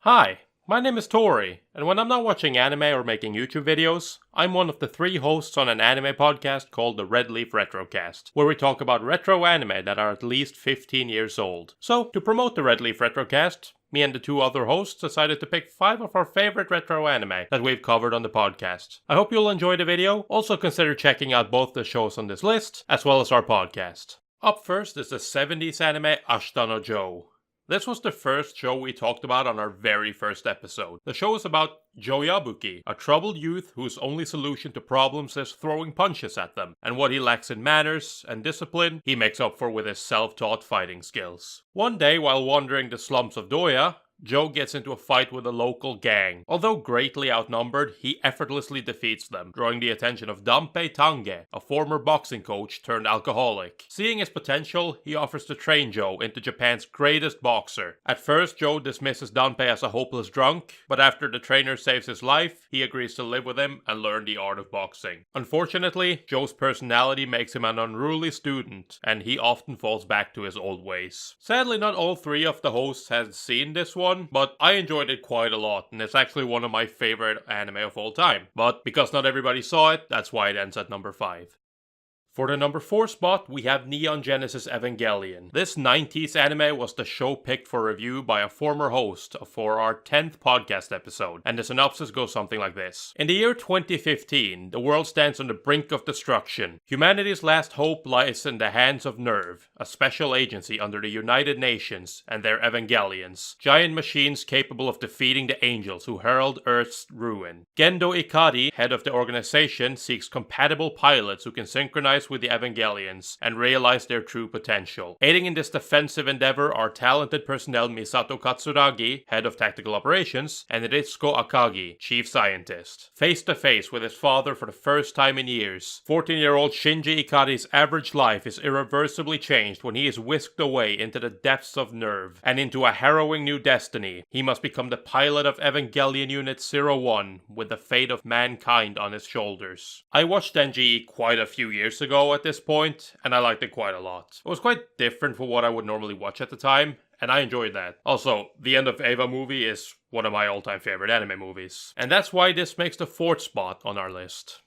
Hi, my name is Tori, and when I'm not watching anime or making YouTube videos, I'm one of the 3 hosts on an anime podcast called the Red Leaf Retrocast, where we talk about retro anime that are at least 15 years old. So, to promote the Red Leaf Retrocast, me and the 2 other hosts decided to pick 5 of our favorite retro anime that we've covered on the podcast. I hope you'll enjoy the video. Also consider checking out both the shows on this list, as well as our podcast. Up first is the 70s anime Ashita no Joe. This was the first show we talked about on our very first episode. The show is about Joe Yabuki, a troubled youth whose only solution to problems is throwing punches at them, and what he lacks in manners and discipline, he makes up for with his self-taught fighting skills. One day, while wandering the slums of Doya, Joe gets into a fight with a local gang. Although greatly outnumbered, he effortlessly defeats them, drawing the attention of Dampei Tange, a former boxing coach turned alcoholic. Seeing his potential, he offers to train Joe into Japan's greatest boxer. At first, Joe dismisses Dampei as a hopeless drunk, but after the trainer saves his life, he agrees to live with him and learn the art of boxing. Unfortunately, Joe's personality makes him an unruly student, and he often falls back to his old ways. Sadly, not all 3 of the hosts had seen this one, but I enjoyed it quite a lot, and it's actually one of my favorite anime of all time. But because not everybody saw it, that's why it ends at number 5. For the number 4 spot, we have Neon Genesis Evangelion. This 90s anime was the show picked for review by a former host for our 10th podcast episode, and the synopsis goes something like this. In the year 2015, the world stands on the brink of destruction. Humanity's last hope lies in the hands of NERV, a special agency under the United Nations, and their Evangelions, giant machines capable of defeating the angels who herald Earth's ruin. Gendo Ikari, head of the organization, seeks compatible pilots who can synchronize with the Evangelions and realize their true potential. Aiding in this defensive endeavor are talented personnel Misato Katsuragi, head of tactical operations, and Ritsuko Akage, chief scientist. Face to face with his father for the first time in years, 14-year-old Shinji Ikari's average life is irreversibly changed when he is whisked away into the depths of NERV and into a harrowing new destiny. He must become the pilot of Evangelion Unit 01 with the fate of mankind on his shoulders. I watched NGE quite a few years ago at this point, and I liked it quite a lot. It was quite different from what I would normally watch at the time, and I enjoyed that. Also, the end of Eva movie is one of my all-time favorite anime movies, and that's why this makes the 4th spot on our list.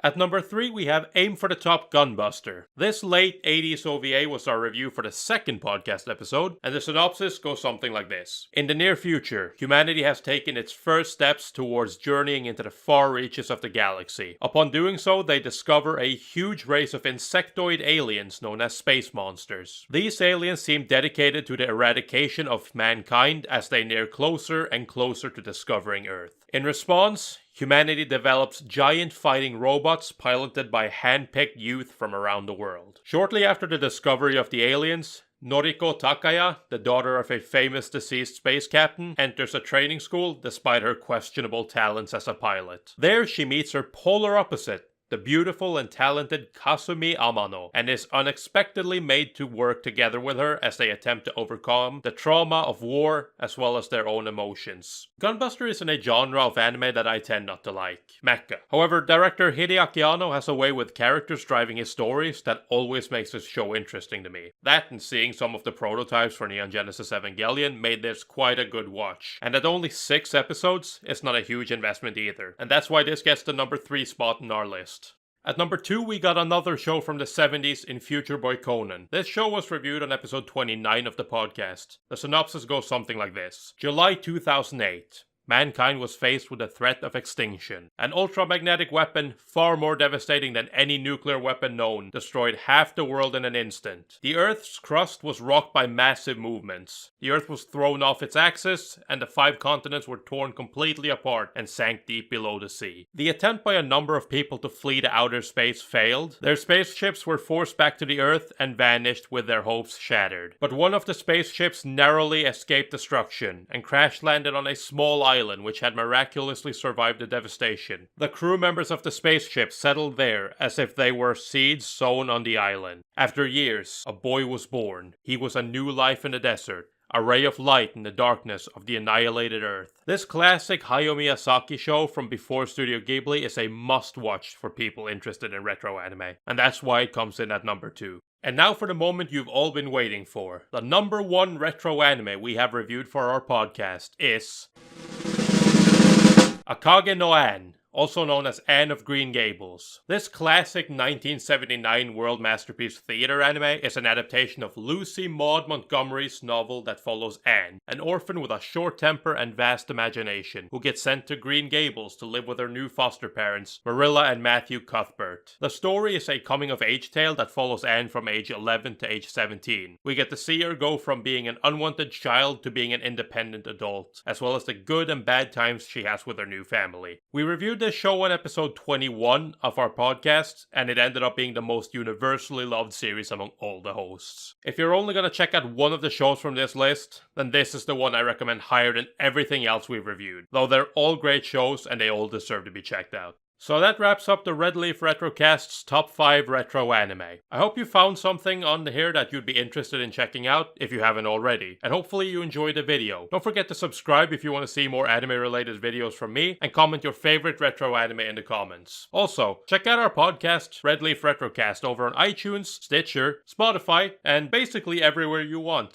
At number 3, we have Aim for the Top Gunbuster. This late 80s OVA was our review for the 2nd podcast episode, and the synopsis goes something like this. In the near future, humanity has taken its first steps towards journeying into the far reaches of the galaxy. Upon doing so, they discover a huge race of insectoid aliens known as space monsters. These aliens seem dedicated to the eradication of mankind as they near closer and closer to discovering Earth. In response, humanity develops giant fighting robots piloted by hand-picked youth from around the world. Shortly after the discovery of the aliens, Noriko Takaya, the daughter of a famous deceased space captain, enters a training school despite her questionable talents as a pilot. There she meets her polar opposite, the beautiful and talented Kasumi Amano, and is unexpectedly made to work together with her as they attempt to overcome the trauma of war as well as their own emotions. Gunbuster is in a genre of anime that I tend not to like, mecha. However, director Hideaki Anno has a way with characters driving his stories that always makes his show interesting to me. That and seeing some of the prototypes for Neon Genesis Evangelion made this quite a good watch. And at only 6 episodes, it's not a huge investment either. And that's why this gets the number 3 spot on our list. At number 2, we got another show from the 70s in future Boy Conan. This show was reviewed on episode 29 of the podcast. The synopsis goes something like this. July 2008. Mankind was faced with the threat of extinction. An ultramagnetic weapon, far more devastating than any nuclear weapon known, destroyed half the world in an instant. The Earth's crust was rocked by massive movements. The Earth was thrown off its axis, and the 5 continents were torn completely apart and sank deep below the sea. The attempt by a number of people to flee to outer space failed. Their spaceships were forced back to the Earth and vanished with their hopes shattered. But one of the spaceships narrowly escaped destruction and crash-landed on a small island which had miraculously survived the devastation. The crew members of the spaceship settled there as if they were seeds sown on the island. After years, a boy was born. He was a new life in the desert, a ray of light in the darkness of the annihilated Earth. This classic Hayao Miyazaki show from before Studio Ghibli is a must-watch for people interested in retro anime, and that's why it comes in at number 2. And now for the moment you've all been waiting for. The number one retro anime we have reviewed for our podcast is Akage no Anne, also known as Anne of Green Gables. This classic 1979 world masterpiece theater anime is an adaptation of Lucy Maud Montgomery's novel that follows Anne, an orphan with a short temper and vast imagination, who gets sent to Green Gables to live with her new foster parents, Marilla and Matthew Cuthbert. The story is a coming-of-age tale that follows Anne from age 11 to age 17. We get to see her go from being an unwanted child to being an independent adult, as well as the good and bad times she has with her new family. We reviewed this show on episode 21 of our podcast, and it ended up being the most universally loved series among all the hosts. If you're only going to check out one of the shows from this list, then this is the one I recommend higher than everything else we've reviewed, though they're all great shows and they all deserve to be checked out. So that wraps up the Red Leaf Retrocast's top 5 retro anime. I hope you found something on here that you'd be interested in checking out if you haven't already, and hopefully you enjoyed the video. Don't forget to subscribe if you want to see more anime related videos from me, and comment your favorite retro anime in the comments. Also, check out our podcast, Red Leaf Retrocast, over on iTunes, Stitcher, Spotify, and basically everywhere you want.